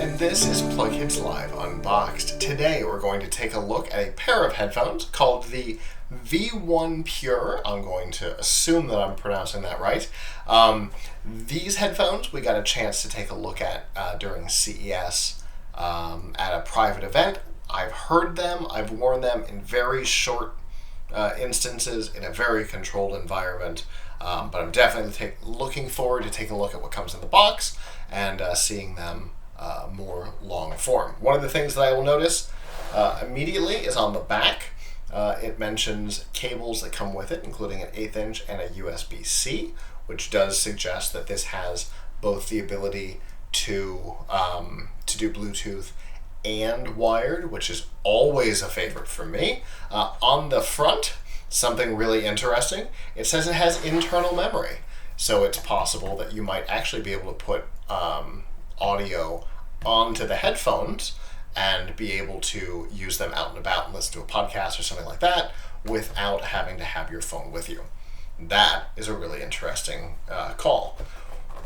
and this is PLUGHITZ Live Unboxed. Today we're going to take a look at a pair of headphones called the Viwone Pure. I'm going to assume that I'm pronouncing that right. These headphones we got a chance to take a look at during CES at a private event. I've heard them, I've worn them in very short instances in a very controlled environment, but I'm definitely looking forward to taking a look at what comes in the box and seeing them more long form. One of the things that I will notice immediately is on the back. It mentions cables that come with it, including an 1/8 inch and a USB-C, which does suggest that this has both the ability to do Bluetooth and wired, which is always a favorite for me. On the front, something really interesting, it says it has internal memory. So it's possible that you might actually be able to put audio onto the headphones and be able to use them out and about and listen to a podcast or something like that without having to have your phone with you. That is a really interesting call.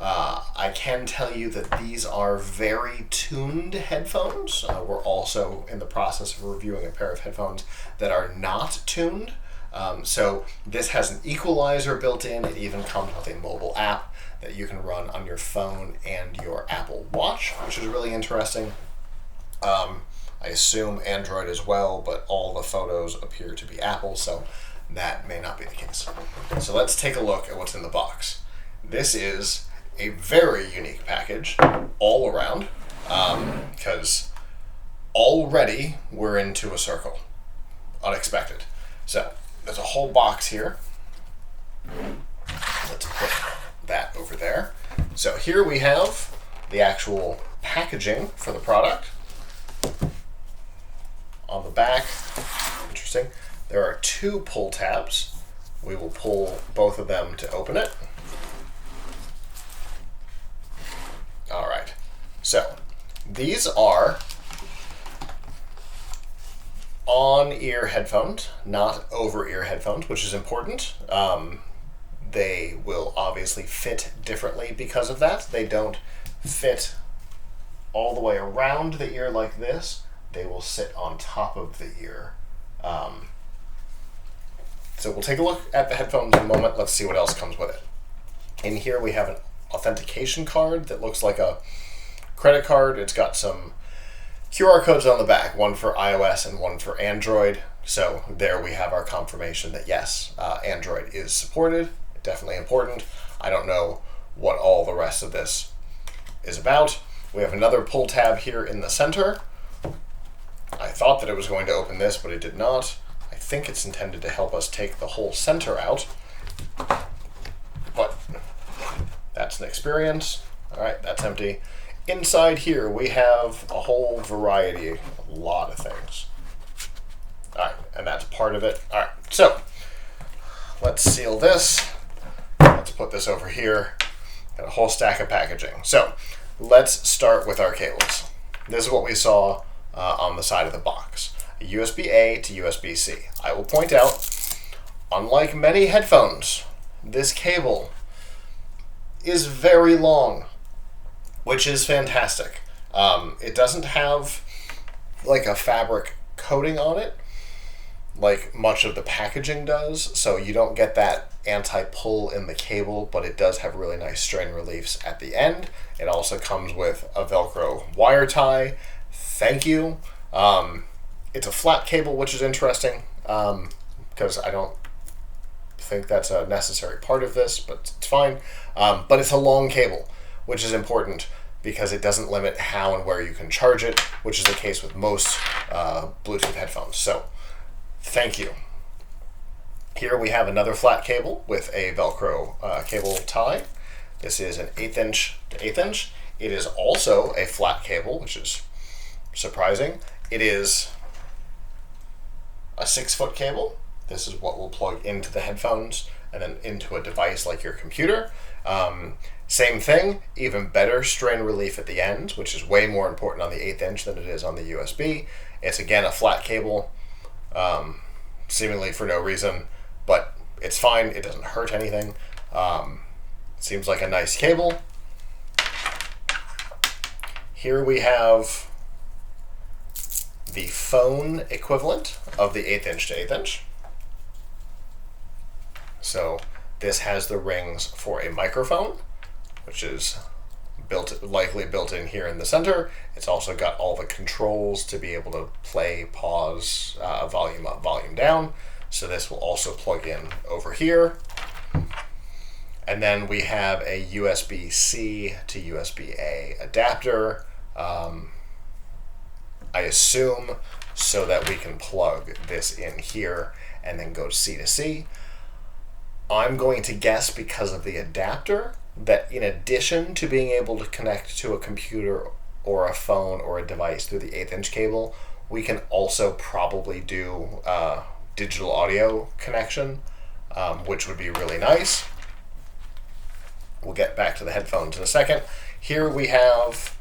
I can tell you that these are very tuned headphones. We're also in the process of reviewing a pair of headphones that are not tuned. So this has an equalizer built in. It even comes with a mobile app that you can run on your phone and your Apple Watch, which is really interesting. I assume Android as well, but all the photos appear to be Apple, so that may not be the case. So let's take a look at what's in the box. This is a very unique package all around, because already we're into a circle. Unexpected. So there's a whole box here. Let's put that over there. So here we have the actual packaging for the product. On the back, interesting, there are 2 pull tabs. We will pull both of them to open it. All right, so these are on-ear headphones, not over-ear headphones, which is important. They will obviously fit differently because of that. They don't fit all the way around the ear like this. They will sit on top of the ear. So we'll take a look at the headphones in a moment. Let's see what else comes with it. In here we have an authentication card that looks like a credit card. It's got some QR codes on the back, one for iOS and one for Android. So there we have our confirmation that yes, Android is supported. Definitely important. I don't know what all the rest of this is about. We have another pull tab here in the center. I thought that it was going to open this, but it did not. I think it's intended to help us take the whole center out, but that's an experience. All right, that's empty. Inside here, we have a whole variety, a lot of things. All right, and that's part of it. All right, so let's seal this. Let's put this over here. Got a whole stack of packaging. So let's start with our cables. This is what we saw on the side of the box. A USB-A to USB-C. I will point out, unlike many headphones, this cable is very long, which is fantastic. It doesn't have like a fabric coating on it like much of the packaging does, so you don't get that anti-pull in the cable, but it does have really nice strain reliefs at the end. It also comes with a Velcro wire tie. Thank you. It's a flat cable, which is interesting, because I don't think that's a necessary part of this, but it's fine. But it's a long cable, which is important because it doesn't limit how and where you can charge it, which is the case with most Bluetooth headphones. So thank you. Here we have another flat cable with a Velcro cable tie. This is an 1/8 inch to 1/8 inch. It is also a flat cable, which is surprising. It is a 6-foot cable. This is what will plug into the headphones and then into a device like your computer. Same thing, even better strain relief at the end, which is way more important on the 1/8 inch than it is on the USB. It's again a flat cable, seemingly for no reason, but it's fine. It doesn't hurt anything. Seems like a nice cable. Here we have the phone equivalent of the 1/8 inch to 1/8 inch. So this has the rings for a microphone, which is likely built in here in the center. It's also got all the controls to be able to play, pause, volume up, volume down. So this will also plug in over here. And then we have a USB-C to USB-A adapter. I assume so that we can plug this in here and then go C to C. I'm going to guess, because of the adapter, that in addition to being able to connect to a computer or a phone or a device through the 1/8 inch cable, we can also probably do digital audio connection, which would be really nice. We'll get back to the headphones in a second. Here we have,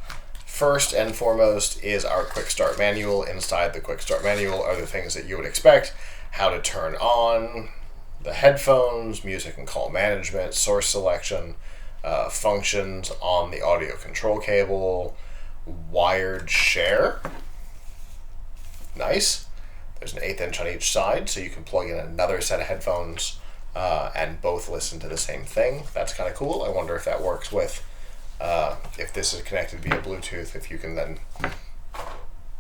first and foremost, is our quick start manual. Inside the quick start manual are the things that you would expect: how to turn on the headphones, music and call management, source selection, functions on the audio control cable, wired share. Nice. There's an 1/8 inch on each side, so you can plug in another set of headphones and both listen to the same thing. That's kind of cool. I wonder if that works with, if this is connected via Bluetooth, if you can then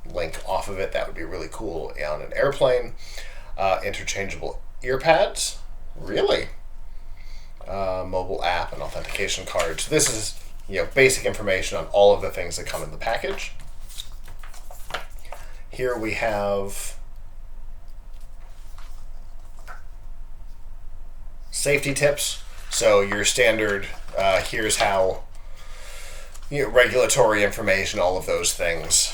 link off of it. That would be really cool on an airplane. Interchangeable ear pads. Really? Mobile app and authentication cards. This is, basic information on all of the things that come in the package. Here we have safety tips. So your standard, here's how, regulatory information, all of those things.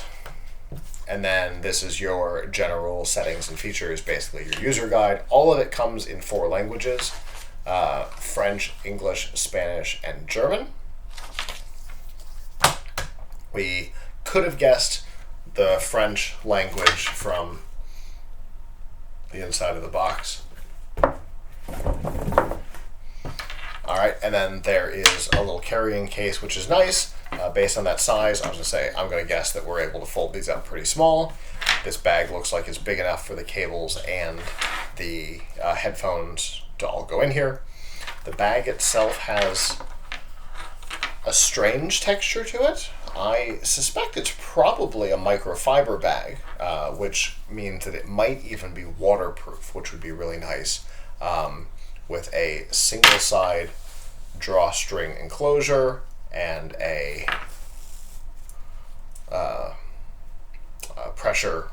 And then this is your general settings and features, basically your user guide. All of it comes in 4 languages: French, English, Spanish, and German. We could have guessed the French language from the inside of the box. All right, and then there is a little carrying case, which is nice. Based on that size, I was going to say, I'm going to guess that we're able to fold these up pretty small. This bag looks like it's big enough for the cables and the headphones to all go in here. The bag itself has a strange texture to it. I suspect it's probably a microfiber bag, which means that it might even be waterproof, which would be really nice, with a single side drawstring enclosure and a pressure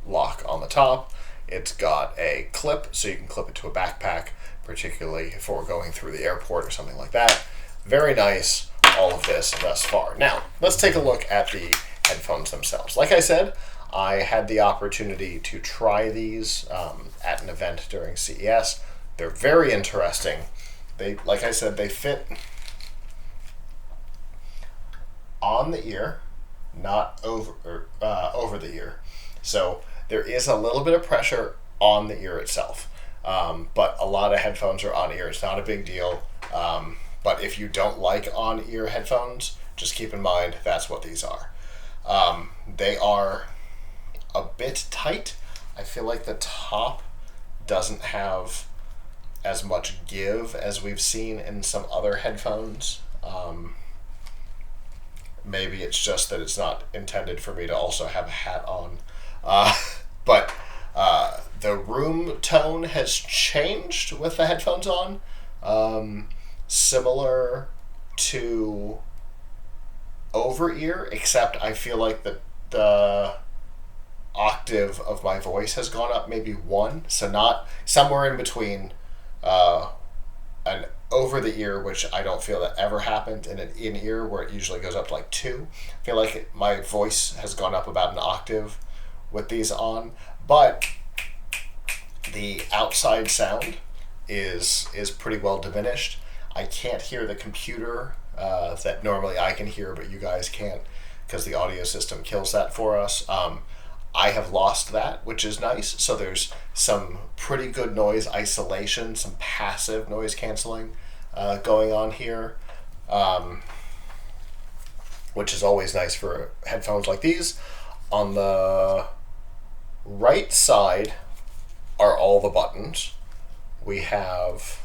lock on the top. It's got a clip, so you can clip it to a backpack, particularly if we're going through the airport or something like that. Very nice, all of this thus far. Now, let's take a look at the headphones themselves. Like I said, I had the opportunity to try these at an event during CES. They're very interesting. Like I said, they fit on the ear, not over the ear. So there is a little bit of pressure on the ear itself. But a lot of headphones are on ear. It's not a big deal. But if you don't like on ear headphones, just keep in mind that's what these are. They are a bit tight. I feel like the top doesn't have as much give as we've seen in some other headphones. Maybe it's just that it's not intended for me to also have a hat on. But the room tone has changed with the headphones on. Similar to over ear, except I feel like the octave of my voice has gone up maybe 1, so not somewhere in between an over the ear, which I don't feel that ever happened, and an in ear where it usually goes up to like 2. I feel like my voice has gone up about an octave with these on, but the outside sound is pretty well diminished. I can't hear the computer that normally I can hear, but you guys can't, because the audio system kills that for us. I have lost that, which is nice. So there's some pretty good noise isolation, some passive noise canceling going on here. which is always nice for headphones like these. On the right side are all the buttons. We have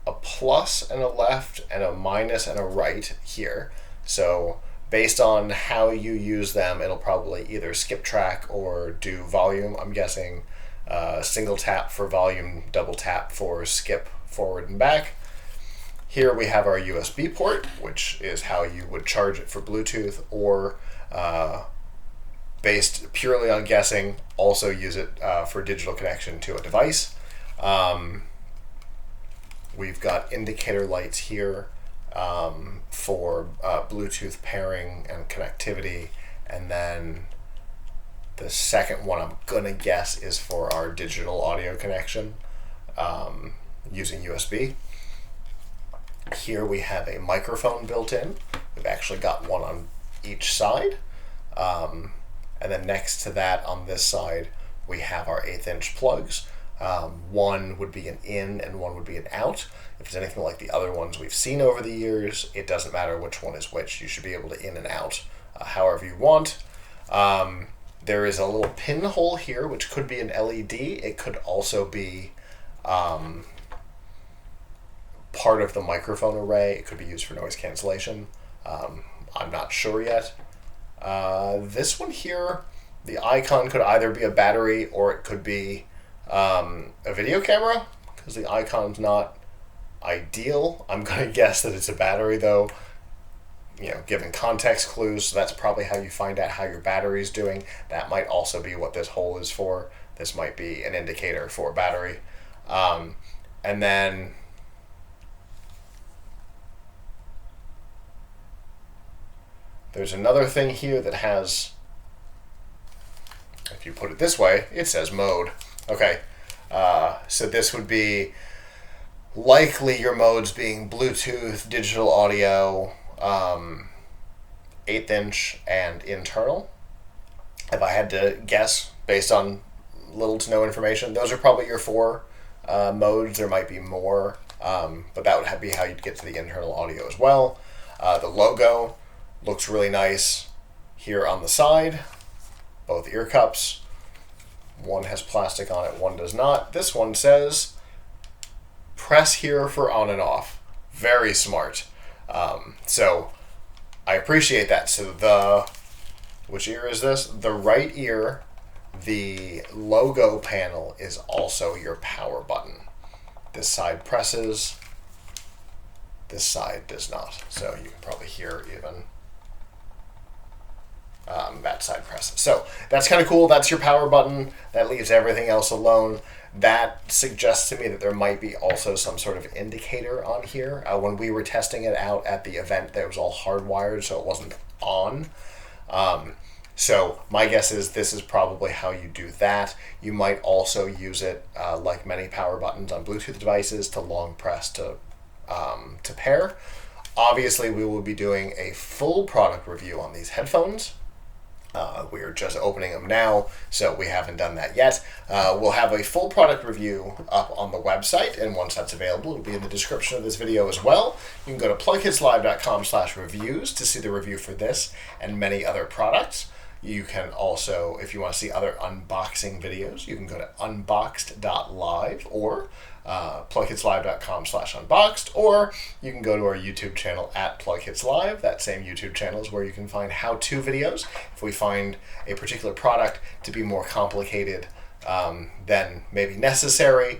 a plus and a left and a minus and a right here. So based on how you use them, it'll probably either skip track or do volume. I'm guessing single tap for volume, double tap for skip forward and back. Here we have our USB port, which is how you would charge it for Bluetooth, or based purely on guessing, also use it for digital connection to a device. We've got indicator lights here for Bluetooth pairing and connectivity, and then the second one I'm gonna guess is for our digital audio connection using USB. Here we have a microphone built in. We've actually got one on each side. And then next to that on this side, we have our 1/8" plugs. One would be an in and one would be an out. If it's anything like the other ones we've seen over the years, it doesn't matter which one is which. You should be able to in and out however you want. There is a little pinhole here, which could be an LED. It could also be part of the microphone array. It could be used for noise cancellation. I'm not sure yet. This one here, the icon could either be a battery or it could be a video camera, because the icon's not ideal. I'm going to guess that it's a battery though, given context clues. So that's probably how you find out how your battery is doing. That might also be what this hole is for. This might be an indicator for battery. And then there's another thing here that has, if you put it this way, it says mode. Okay, so this would be likely your modes being Bluetooth, digital audio, 1/8" and internal. If I had to guess based on little to no information, those are probably your 4 modes. There might be more, but that would be how you'd get to the internal audio as well. The logo looks really nice here on the side, both ear cups. One has plastic on it, one does not. This one says, press here for on and off. Very smart. So I appreciate that. So which ear is this? The right ear, the logo panel is also your power button. This side presses, this side does not. So you can probably hear even that side presses. So that's kind of cool. That's your power button. That leaves everything else alone. That suggests to me that there might be also some sort of indicator on here. When we were testing it out at the event, that was all hardwired, so it wasn't on. So my guess is this is probably how you do that. You might also use it, like many power buttons on Bluetooth devices, to long press to pair. Obviously, we will be doing a full product review on these headphones. We're just opening them now, so we haven't done that yet. We'll have a full product review up on the website, and once that's available, it'll be in the description of this video as well. You can go to PLUGHITZlive.com/reviews to see the review for this and many other products. You can also, if you want to see other unboxing videos, you can go to unboxed.live or PLUGHITZlive.com/unboxed, or you can go to our YouTube channel at PLUGHITZlive. That same YouTube channel is where you can find how-to videos. If we find a particular product to be more complicated than maybe necessary,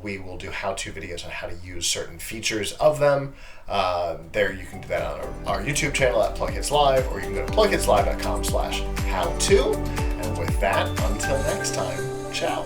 we will do how-to videos on how to use certain features of them. There you can do that on our YouTube channel at PLUGHITZlive, or you can go to PLUGHITZlive.com/how-to. And with that, until next time, ciao.